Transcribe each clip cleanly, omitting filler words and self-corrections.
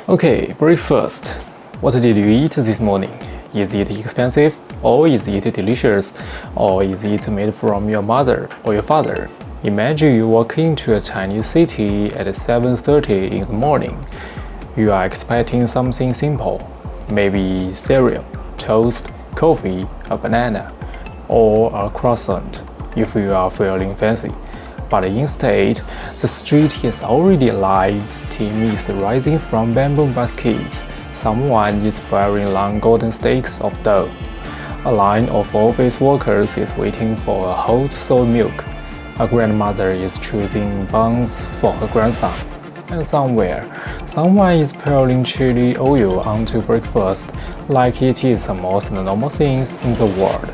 Okay, breakfast. What did you eat this morning? Is it expensive? Or is it delicious? Or is it made from your mother or your father? Imagine you walk into a Chinese city at 7:30 in the morning. You are expecting something simple, maybe cereal, toast, coffee, a banana, or a croissant if you are feeling fancy. But instead, the street is already alive, steam is rising from bamboo baskets, someone is frying long golden steaks of dough. A line of office workers is waiting for a hot soy milk. A grandmother is choosing buns for her grandson. And somewhere, someone is pouring chili oil onto breakfast like it is the most normal thing in the world.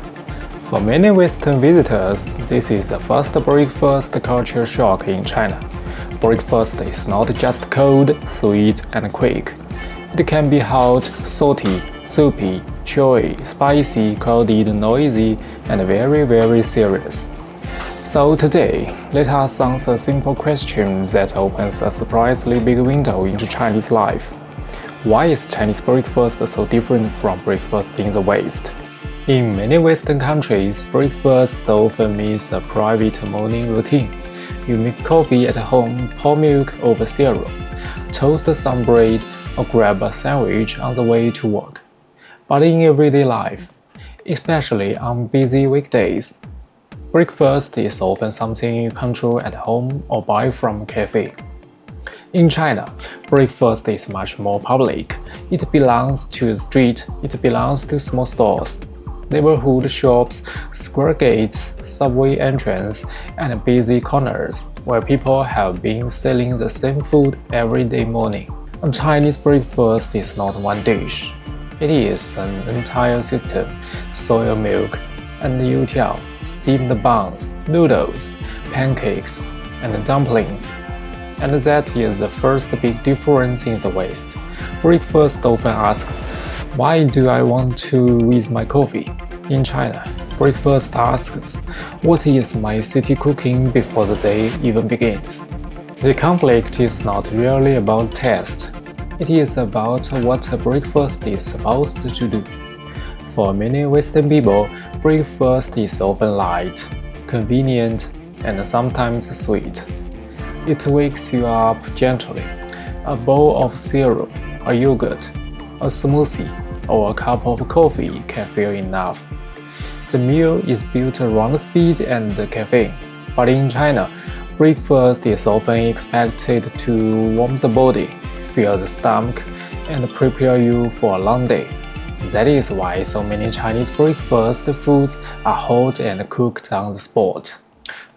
For many Western visitors, this is the first breakfast culture shock in China. Breakfast is not just cold, sweet, and quick. It can be hot, salty, soupy, chewy, spicy, crowded, noisy, and very serious. So today, let us answer a simple question that opens a surprisingly big window into Chinese life. Why is Chinese breakfast so different from breakfast in the West? In many Western countries, breakfast often means a private morning routine. You make coffee at home, pour milk over cereal, toast some bread, or grab a sandwich on the way to work. But in everyday life, especially on busy weekdays, breakfast is often something you control at home or buy from a cafe. In China, breakfast is much more public. It belongs to the street, it belongs to small stores, neighborhood shops, square gates, subway entrance, and busy corners where people have been selling the same food every day morning. A Chinese breakfast is not one dish. It is an entire system: soy milk and youtiao, steamed buns, noodles, pancakes, and dumplings. And that is the first big difference in the West. Breakfast often asks, "Why do I want to with my coffee?" In China, breakfast asks, "What is my city cooking before the day even begins?" The conflict is not really about taste. It is about what a breakfast is supposed to do. For many Western people, breakfast is often light, convenient, and sometimes sweet. It wakes you up gently. A bowl of cereal, a yogurt, a smoothie, or a cup of coffee can feel enough. The meal is built around speed and caffeine. But in China, breakfast is often expected to warm the body, fill the stomach, and prepare you for a long day. That is why so many Chinese breakfast foods are hot and cooked on the spot.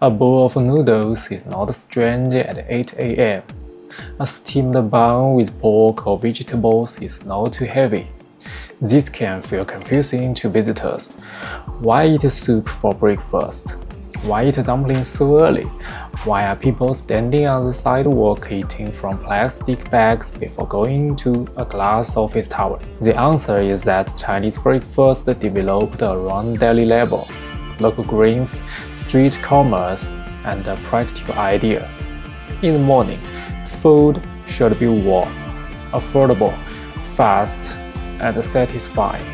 A bowl of noodles is not strange at 8 a.m. A steamed bun with pork or vegetables is not too heavy. This can feel confusing to visitors. Why eat soup for breakfast? Why eat dumplings so early? Why are people standing on the sidewalk eating from plastic bags before going to a glass office tower? The answer is that Chinese breakfast developed around daily labor, local greens, street commerce, and a practical idea. In the morning, food should be warm, affordable, fast, and satisfying.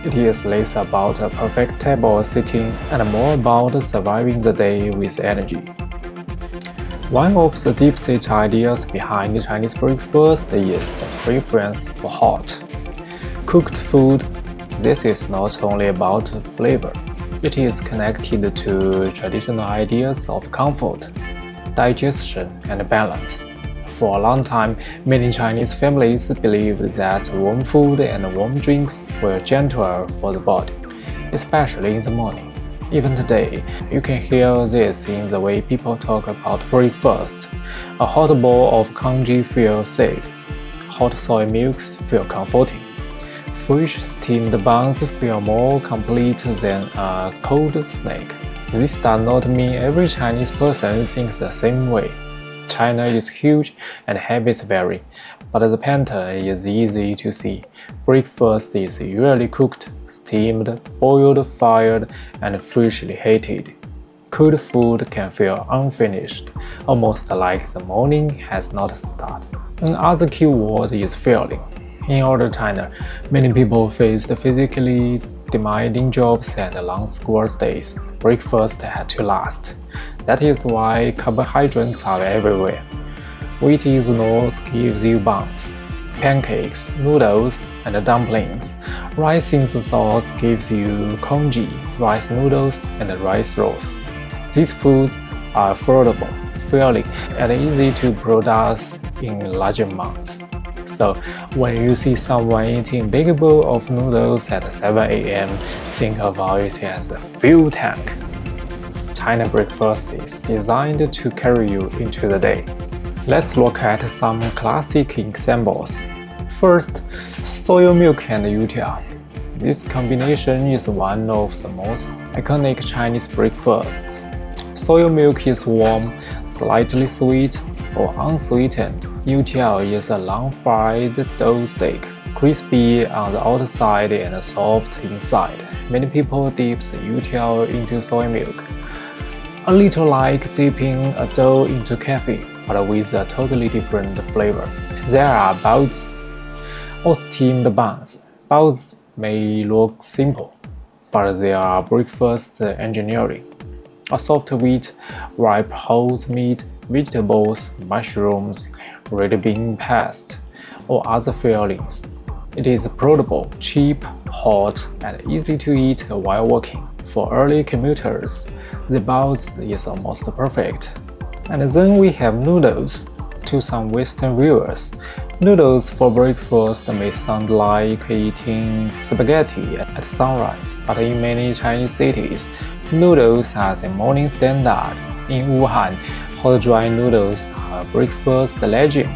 It is less about a perfect table sitting and more about surviving the day with energy. One of the deep-seated ideas behind Chinese breakfast is a preference for hot, cooked food. This is not only about flavor. It is connected to traditional ideas of comfort, digestion, and balance. For a long time, many Chinese families believed that warm food and warm drinks were gentler for the body, especially in the morning. Even today, you can hear this in the way people talk about breakfast. A hot bowl of congee feels safe. Hot soy milks feel comforting. Fresh steamed buns feel more complete than a cold snack. This does not mean every Chinese person thinks the same way. China is huge and habits vary, but the pattern is easy to see. Breakfast is usually cooked, steamed, boiled, fried, and freshly heated. Cold food can feel unfinished, almost like the morning has not started. Another key word is feeling. In older China, many people faced physically demanding jobs and long school days. Breakfast had to last. That is why carbohydrates are everywhere. Wheat isonos gives you buns, pancakes, noodles, and dumplings. Rice in the sauce gives you congee, rice noodles, and rice rolls. These foods are affordable, filling, and easy to produce in large amounts. So, when you see someone eating a big bowl of noodles at 7 a.m., think about it as a fuel tank. China breakfast is designed to carry you into the day. Let's look at some classic examples. First, soy milk and youtiao. This combination is one of the most iconic Chinese breakfasts. Soy milk is warm, slightly sweet, or unsweetened. Youtiao is a long-fried dough steak, crispy on the outside and soft inside. Many people dip the youtiao into soy milk, a little like dipping a dough into coffee, but with a totally different flavor. There are baozi, or steamed buns. Baozi may look simple, but they are breakfast engineering. A soft wheat, ripe whole meat, vegetables, mushrooms, red bean paste, or other fillings. It is portable, cheap, hot, and easy to eat while walking. For early commuters, the baozi is almost perfect. And then we have noodles. To some Western viewers, noodles for breakfast may sound like eating spaghetti at sunrise, but in many Chinese cities, noodles are the morning standard. In Wuhan, hot dry noodles are breakfast legend.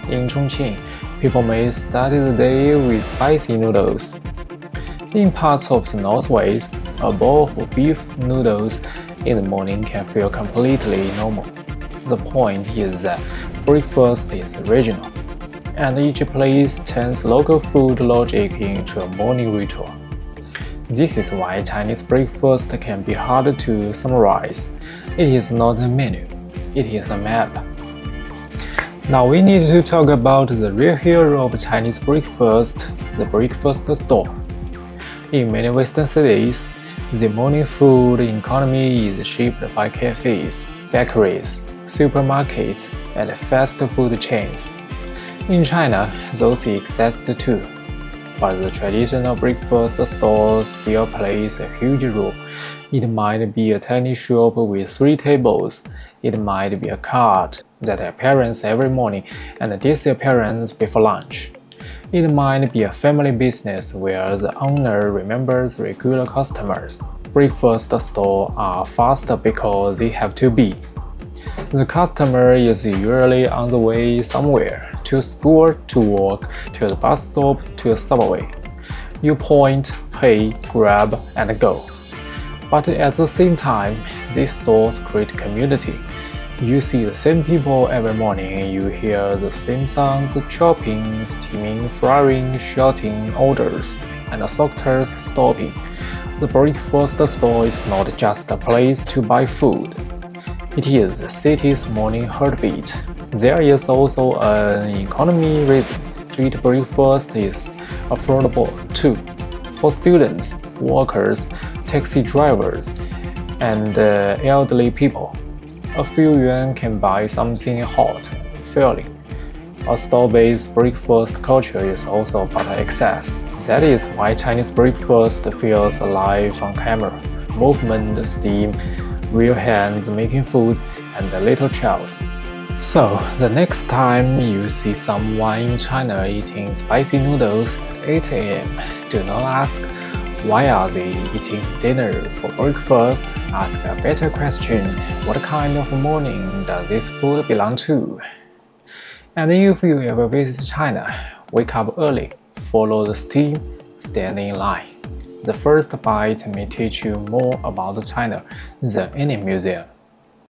In Chongqing, people may start the day with spicy noodles. In parts of the Northwest, a bowl of beef noodles in the morning can feel completely normal. The point is that breakfast is regional, and each place turns local food logic into a morning ritual. This is why Chinese breakfast can be hard to summarize. It is not a menu, it is a map. Now we need to talk about the real hero of Chinese breakfast, the breakfast store. In many Western cities, the morning food economy is shaped by cafes, bakeries, supermarkets, and fast food chains. In China, those exist too, but the traditional breakfast store still plays a huge role. It might be a tiny shop with 3 tables. It might be a cart that appears every morning and disappears before lunch. It might be a family business where the owner remembers regular customers. Breakfast stores are fast because they have to be. The customer is usually on the way somewhere, to school, to work, to the bus stop, to a subway. You point, pay, grab, and go. But at the same time, these stores create community. You see the same people every morning, you hear the same sounds, chopping, steaming, frying, shouting orders, and saucers stopping. The breakfast store is not just a place to buy food. It is the city's morning heartbeat. There is also an economy reason. Street breakfast is affordable too. For students, workers, taxi drivers, and elderly people, a few yuan can buy something hot, filling. A store-based breakfast culture is also but excess. That is why Chinese breakfast feels alive on camera. Movement, steam, real hands making food, and little chows. So, the next time you see someone in China eating spicy noodles at 8 a.m., do not ask, why are they eating dinner for breakfast? Ask a better question, what kind of morning does this food belong to? And if you ever visit China, wake up early, follow the steam, stand in line. The first bite may teach you more about China than any museum.